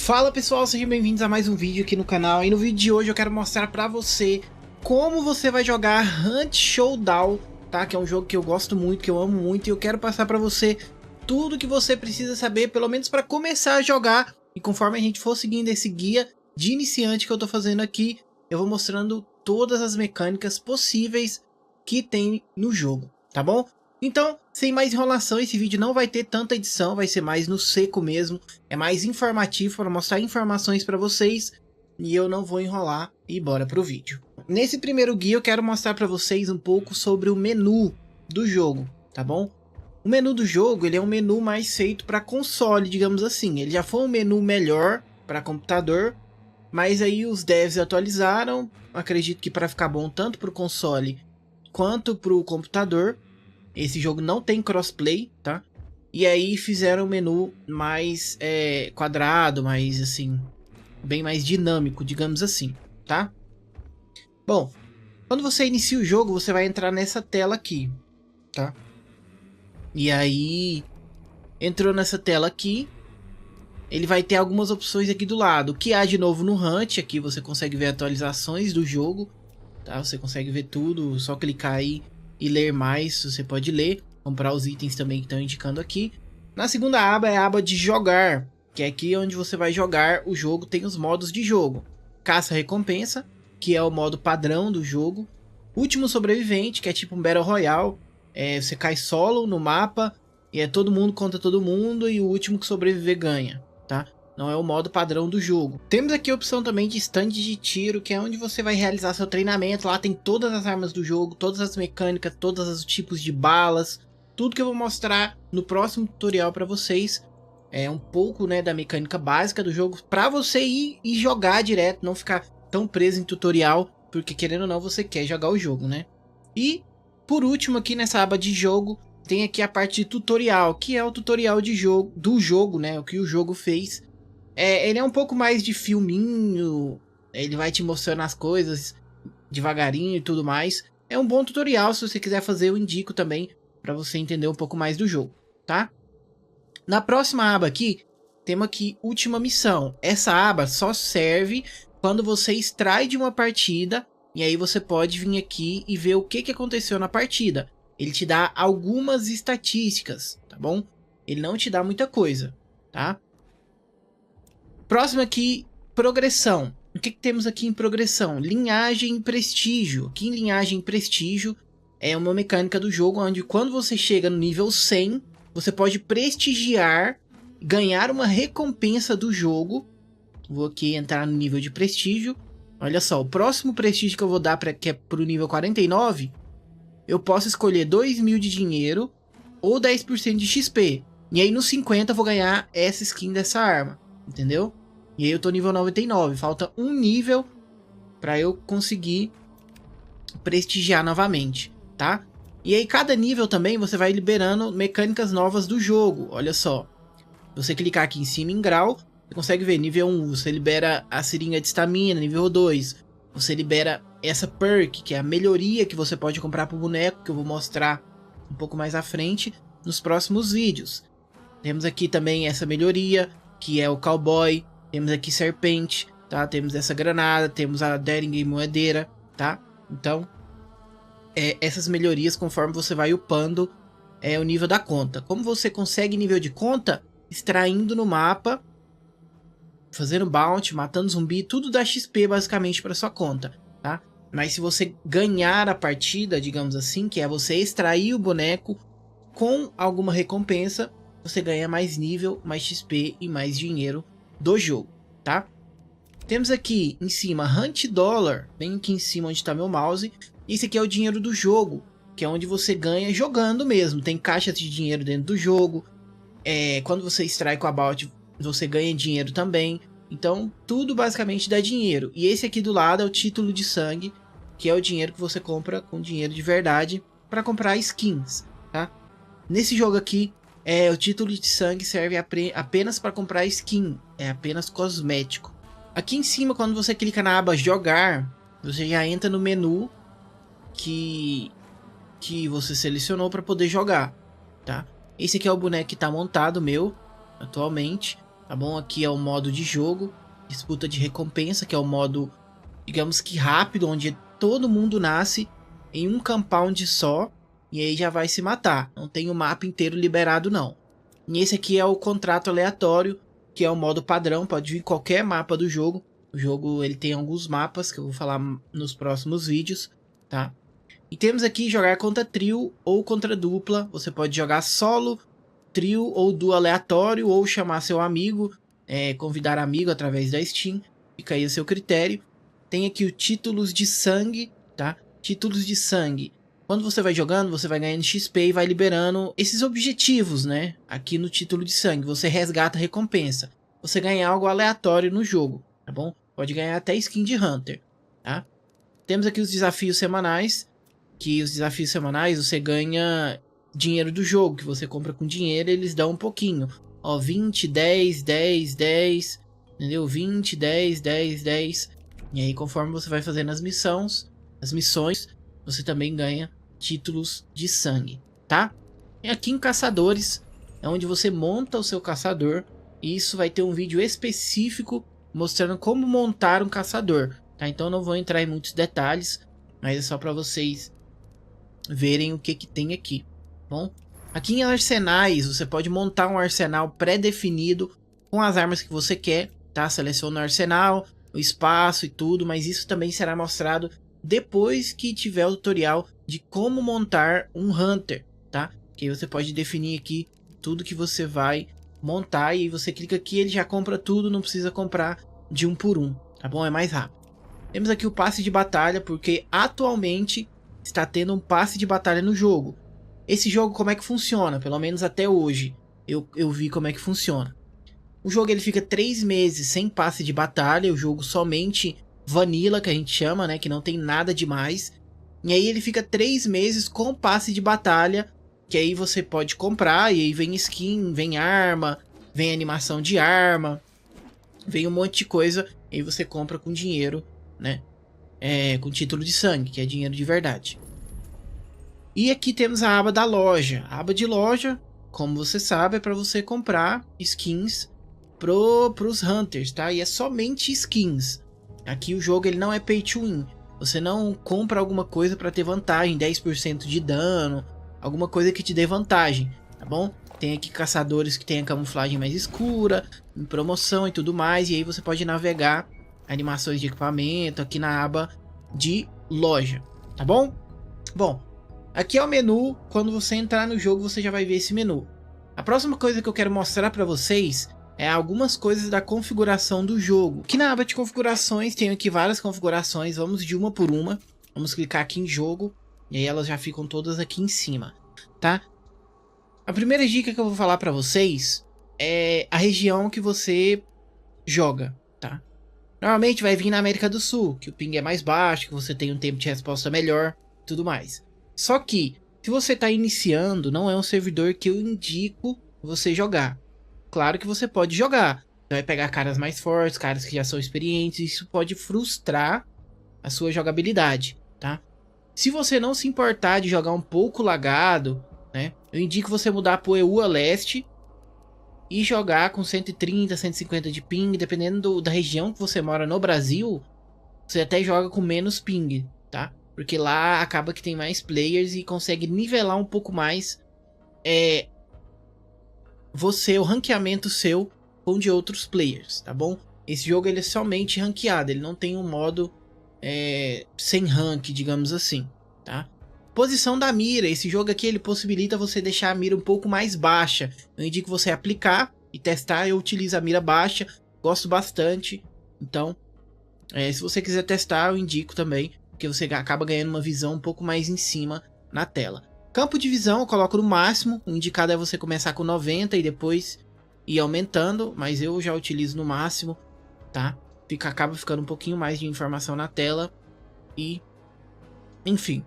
Fala pessoal, sejam bem-vindos a mais um vídeo aqui no canal. E no vídeo de hoje eu quero mostrar pra você como você vai jogar Hunt Showdown, tá? Que é um jogo que eu gosto muito, que eu amo muito, e eu quero passar pra você tudo que você precisa saber, pelo menos pra começar a jogar. E conforme a gente for seguindo esse guia de iniciante que eu tô fazendo aqui, eu vou mostrando todas as mecânicas possíveis que tem no jogo, tá bom? Então, sem mais enrolação, esse vídeo não vai ter tanta edição, vai ser mais no seco mesmo. É mais informativo para mostrar informações para vocês e eu não vou enrolar e bora pro vídeo. Nesse primeiro guia eu quero mostrar para vocês um pouco sobre o menu do jogo, tá bom? O menu do jogo ele é um menu mais feito para console, digamos assim. Ele já foi um menu melhor para computador, mas aí os devs atualizaram, acredito que para ficar bom tanto para o console quanto para o computador. Esse jogo não tem crossplay, tá? E aí fizeram um menu mais quadrado, mais assim, bem mais dinâmico, digamos assim, tá? Bom, quando você inicia o jogo, você vai entrar nessa tela aqui, tá? E aí, entrou nessa tela aqui, ele vai ter algumas opções aqui do lado. O que há de novo no Hunt, aqui você consegue ver atualizações do jogo, tá? Você consegue ver tudo, só clicar aí e ler mais, você pode ler, comprar os itens também que estão indicando aqui. Na segunda aba é a aba de jogar, que é aqui onde você vai jogar o jogo, tem os modos de jogo. Caça-recompensa, que é o modo padrão do jogo. Último sobrevivente, que é tipo um Battle Royale, você cai solo no mapa, e é todo mundo contra todo mundo, e o último que sobreviver ganha, tá? Não é o modo padrão do jogo. Temos aqui a opção também de stand de tiro, que é onde você vai realizar seu treinamento. Lá tem todas as armas do jogo, todas as mecânicas, todos os tipos de balas. Tudo que eu vou mostrar no próximo tutorial para vocês. É um pouco, né, da mecânica básica do jogo, para você ir e jogar direto, não ficar tão preso em tutorial, porque querendo ou não você quer jogar o jogo, né? E por último aqui nessa aba de jogo, tem aqui a parte de tutorial, que é o tutorial de jogo, do jogo, né? O que o jogo fez. Ele é um pouco mais de filminho, ele vai te mostrando as coisas devagarinho e tudo mais. É um bom tutorial, se você quiser fazer eu indico também, para você entender um pouco mais do jogo, tá? Na próxima aba aqui, temos aqui última missão. Essa aba só serve quando você extrai de uma partida, e aí você pode vir aqui e ver o que aconteceu na partida. Ele te dá algumas estatísticas, tá bom? Ele não te dá muita coisa, tá? Próximo aqui, progressão. O que temos aqui em progressão? Linhagem e prestígio. Aqui em linhagem e prestígio é uma mecânica do jogo onde quando você chega no nível 100, você pode prestigiar, ganhar uma recompensa do jogo. Vou aqui entrar no nível de prestígio. Olha só, o próximo prestígio que eu vou dar, que é para o nível 49, eu posso escolher 2.000 de dinheiro ou 10% de XP. E aí no 50 eu vou ganhar essa skin dessa arma. Entendeu? E aí eu tô nível 99, falta um nível para eu conseguir prestigiar novamente, tá? E aí cada nível também você vai liberando mecânicas novas do jogo, olha só. Você clicar aqui em cima em grau, você consegue ver nível 1, você libera a seringa de estamina, nível 2, você libera essa perk, que é a melhoria que você pode comprar pro boneco, que eu vou mostrar um pouco mais à frente nos próximos vídeos. Temos aqui também essa melhoria, que é o cowboy, temos aqui serpente, tá? Temos essa granada, temos a Daring moedeira, tá? Então, essas melhorias conforme você vai upando o nível da conta. Como você consegue nível de conta? Extraindo no mapa, fazendo bounty, matando zumbi, tudo dá XP basicamente para sua conta, tá? Mas se você ganhar a partida, digamos assim, que é você extrair o boneco com alguma recompensa, você ganha mais nível, mais XP e mais dinheiro do jogo, tá? Temos aqui em cima Hunt Dollar, bem aqui em cima onde está meu mouse. Esse aqui é o dinheiro do jogo, que é onde você ganha jogando mesmo. Tem caixas de dinheiro dentro do jogo. Quando você extrai com a bounty, você ganha dinheiro também. Então tudo basicamente dá dinheiro. E esse aqui do lado é o título de sangue, que é o dinheiro que você compra com dinheiro de verdade para comprar skins, tá? Nesse jogo aqui, o título de sangue serve apenas para comprar skin, é apenas cosmético. Aqui em cima, quando você clica na aba jogar, você já entra no menu que você selecionou para poder jogar, tá? Esse aqui é o boneco que está montado meu, atualmente. tá bom? Aqui é o modo de jogo, disputa de recompensa, que é o modo, digamos que rápido, onde todo mundo nasce em um compound só, e aí já vai se matar. Não tem o mapa inteiro liberado não. E esse aqui é o contrato aleatório, que é o modo padrão, pode vir qualquer mapa do jogo. O jogo ele tem alguns mapas que eu vou falar nos próximos vídeos, tá? E temos aqui jogar contra trio ou contra dupla. Você pode jogar solo, trio ou duo aleatório, ou chamar seu amigo, convidar amigo através da Steam. Fica aí a seu critério. Tem aqui o títulos de sangue, tá? Títulos de sangue. Quando você vai jogando, você vai ganhando XP e vai liberando esses objetivos, né? Aqui no título de sangue, você resgata a recompensa. Você ganha algo aleatório no jogo, tá bom? Pode ganhar até skin de Hunter, tá? Temos aqui os desafios semanais, que os desafios semanais você ganha dinheiro do jogo, que você compra com dinheiro, eles dão um pouquinho. Ó, 20, 10, 10, 10, entendeu? 20, 10, 10, 10. E aí conforme você vai fazendo as missões, você também ganha títulos de sangue, tá? E aqui em caçadores, é onde você monta o seu caçador. E isso vai ter um vídeo específico mostrando como montar um caçador, tá? Então não vou entrar em muitos detalhes, mas é só para vocês verem o que tem aqui, bom? Aqui em arsenais, você pode montar um arsenal pré-definido com as armas que você quer, tá? Seleciona o arsenal, o espaço e tudo, mas isso também será mostrado depois que tiver o tutorial de como montar um Hunter, tá? Que aí você pode definir aqui tudo que você vai montar, e aí você clica aqui, ele já compra tudo, não precisa comprar de um por um, tá bom? É mais rápido. Temos aqui o passe de batalha, porque atualmente está tendo um passe de batalha no jogo. Esse jogo como é que funciona? Pelo menos até hoje eu vi como é que funciona. O jogo ele fica 3 meses sem passe de batalha, o jogo somente vanilla, que a gente chama, né? Que não tem nada demais. E aí ele fica 3 meses com passe de batalha, que aí você pode comprar, e aí vem skin, vem arma, vem animação de arma, vem um monte de coisa, e aí você compra com dinheiro, né? Com título de sangue, que é dinheiro de verdade. E aqui temos a aba da loja. A aba de loja, como você sabe, é para você comprar skins pros Hunters, tá? E é somente skins. Aqui o jogo ele não é pay to win. Você não compra alguma coisa para ter vantagem, 10% de dano, alguma coisa que te dê vantagem, tá bom? Tem aqui caçadores que tem a camuflagem mais escura, em promoção e tudo mais, e aí você pode navegar animações de equipamento aqui na aba de loja, tá bom? Bom, aqui é o menu. Quando você entrar no jogo você já vai ver esse menu. A próxima coisa que eu quero mostrar para vocês é algumas coisas da configuração do jogo. Aqui na aba de configurações tem aqui várias configurações, vamos de uma por uma. Vamos clicar aqui em jogo e aí elas já ficam todas aqui em cima, tá? A primeira dica que eu vou falar para vocês é a região que você joga, tá? Normalmente vai vir na América do Sul, que o ping é mais baixo, que você tem um tempo de resposta melhor, tudo mais. Só que, se você está iniciando, não é um servidor que eu indico você jogar. Claro que você pode jogar, você vai pegar caras mais fortes, caras que já são experientes, isso pode frustrar a sua jogabilidade, tá? Se você não se importar de jogar um pouco lagado, né, eu indico você mudar para o EUA Leste e jogar com 130, 150 de ping, dependendo da região que você mora no Brasil, você até joga com menos ping, tá? Porque lá acaba que tem mais players e consegue nivelar um pouco mais o ranqueamento seu com o de outros players, tá bom? Esse jogo ele é somente ranqueado, ele não tem um modo sem rank, digamos assim, tá? Posição da mira, esse jogo aqui ele possibilita você deixar a mira um pouco mais baixa. Eu indico você aplicar e testar. Eu utilizo a mira baixa, gosto bastante. Então, se você quiser testar, eu indico também, porque você acaba ganhando uma visão um pouco mais em cima na tela. Campo de visão eu coloco no máximo, o indicado é você começar com 90 e depois ir aumentando, mas eu já utilizo no máximo, tá? Acaba ficando um pouquinho mais de informação na tela e, enfim,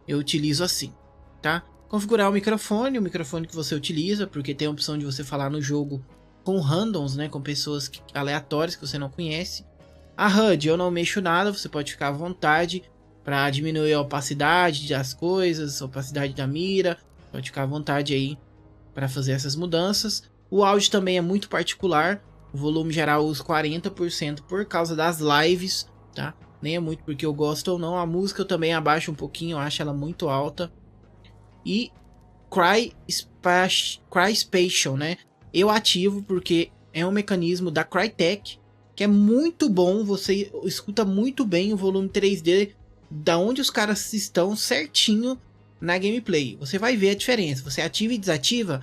eu utilizo assim, tá? Configurar o microfone que você utiliza, porque tem a opção de você falar no jogo com randoms, né? Com pessoas aleatórias que você não conhece. A HUD eu não mexo nada, você pode ficar à vontade para diminuir a opacidade das coisas, a opacidade da mira, pode ficar à vontade aí para fazer essas mudanças. O áudio também é muito particular, O volume geral eu uso 40% por causa das lives, tá? Nem é muito porque eu gosto ou não. A música eu também abaixo um pouquinho, eu acho ela muito alta. E Cry Spatial, né? Eu ativo porque é um mecanismo da Crytek que é muito bom. Você escuta muito bem o volume 3D da onde os caras estão certinho na gameplay. Você vai ver a diferença. Você ativa e desativa,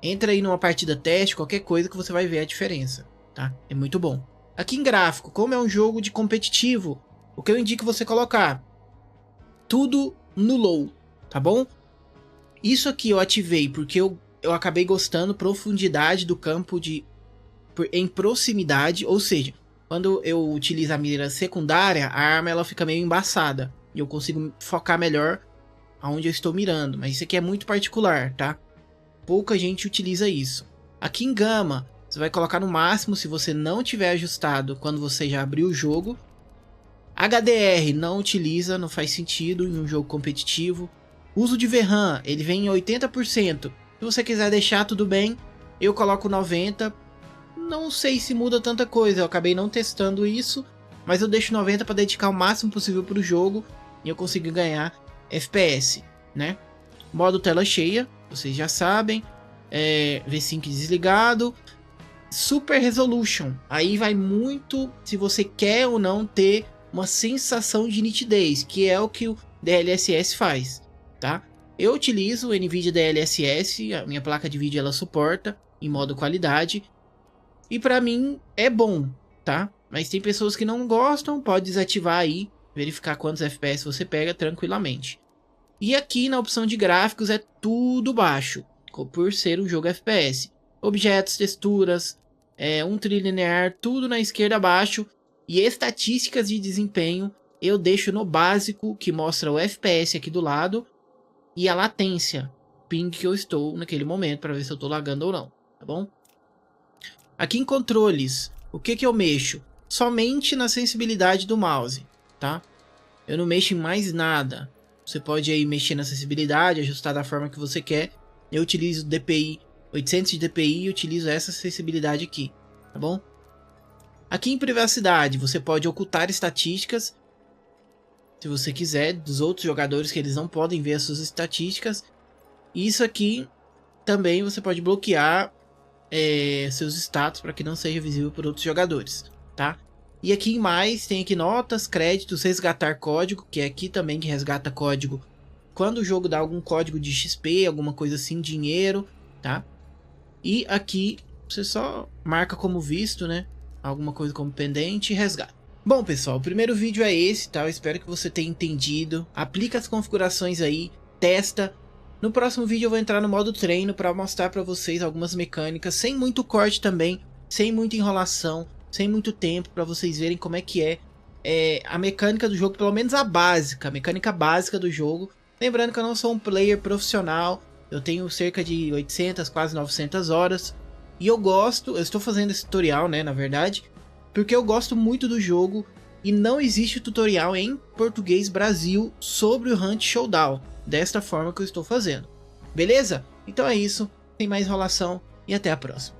entra aí numa partida teste, qualquer coisa que você vai ver a diferença, tá? É muito bom. Aqui em gráfico, como é um jogo de competitivo, o que eu indico você colocar tudo no low, tá bom? Isso aqui eu ativei porque eu acabei gostando profundidade do campo em proximidade, ou seja, quando eu utilizo a mira secundária, a arma ela fica meio embaçada e eu consigo focar melhor aonde eu estou mirando, mas isso aqui é muito particular, tá? Pouca gente utiliza isso. Aqui em gama, você vai colocar no máximo se você não tiver ajustado quando você já abriu o jogo. HDR não utiliza, não faz sentido em um jogo competitivo. Uso de VRAM, ele vem em 80%. Se você quiser deixar, tudo bem. Eu coloco 90%. Não sei se muda tanta coisa, eu acabei não testando isso. Mas eu deixo 90% para dedicar o máximo possível para o jogo. E eu consigo ganhar FPS, né? Modo tela cheia, vocês já sabem. V5 desligado. Super Resolution. Aí vai muito se você quer ou não ter uma sensação de nitidez, que é o que o DLSS faz, tá? Eu utilizo o NVIDIA DLSS, a minha placa de vídeo ela suporta em modo qualidade. E pra mim é bom, tá? Mas tem pessoas que não gostam, pode desativar aí, verificar quantos FPS você pega tranquilamente. E aqui na opção de gráficos é tudo baixo, por ser um jogo FPS. Objetos, texturas, um trilinear, tudo na esquerda abaixo. E estatísticas de desempenho eu deixo no básico, que mostra o FPS aqui do lado. E a latência, ping que eu estou naquele momento, para ver se eu estou lagando ou não, tá bom? Aqui em controles, o que eu mexo? Somente na sensibilidade do mouse, tá? Eu não mexo em mais nada. Você pode aí mexer na sensibilidade, ajustar da forma que você quer. Eu utilizo DPI, 800 de DPI e utilizo essa sensibilidade aqui, tá bom? Aqui em privacidade, você pode ocultar estatísticas, se você quiser, dos outros jogadores, que eles não podem ver as suas estatísticas. E isso aqui também você pode bloquear seus status para que não seja visível por outros jogadores, tá? E aqui em mais, tem aqui notas, créditos, resgatar código, que é aqui também que resgata código quando o jogo dá algum código de XP, alguma coisa assim, dinheiro, tá? E aqui você só marca como visto, né? Alguma coisa como pendente e resgata. Bom, pessoal, o primeiro vídeo é esse, tá? Eu espero que você tenha entendido. Aplica as configurações aí, testa. No próximo vídeo eu vou entrar no modo treino para mostrar para vocês algumas mecânicas, sem muito corte também, sem muita enrolação, sem muito tempo, para vocês verem como é que é a mecânica do jogo, pelo menos a básica, a mecânica básica do jogo. Lembrando que eu não sou um player profissional, eu tenho cerca de 800, quase 900 horas. E eu estou fazendo esse tutorial, né, na verdade, porque eu gosto muito do jogo e não existe tutorial em português Brasil sobre o Hunt Showdown, desta forma que eu estou fazendo. Beleza? Então é isso, sem mais enrolação e até a próxima.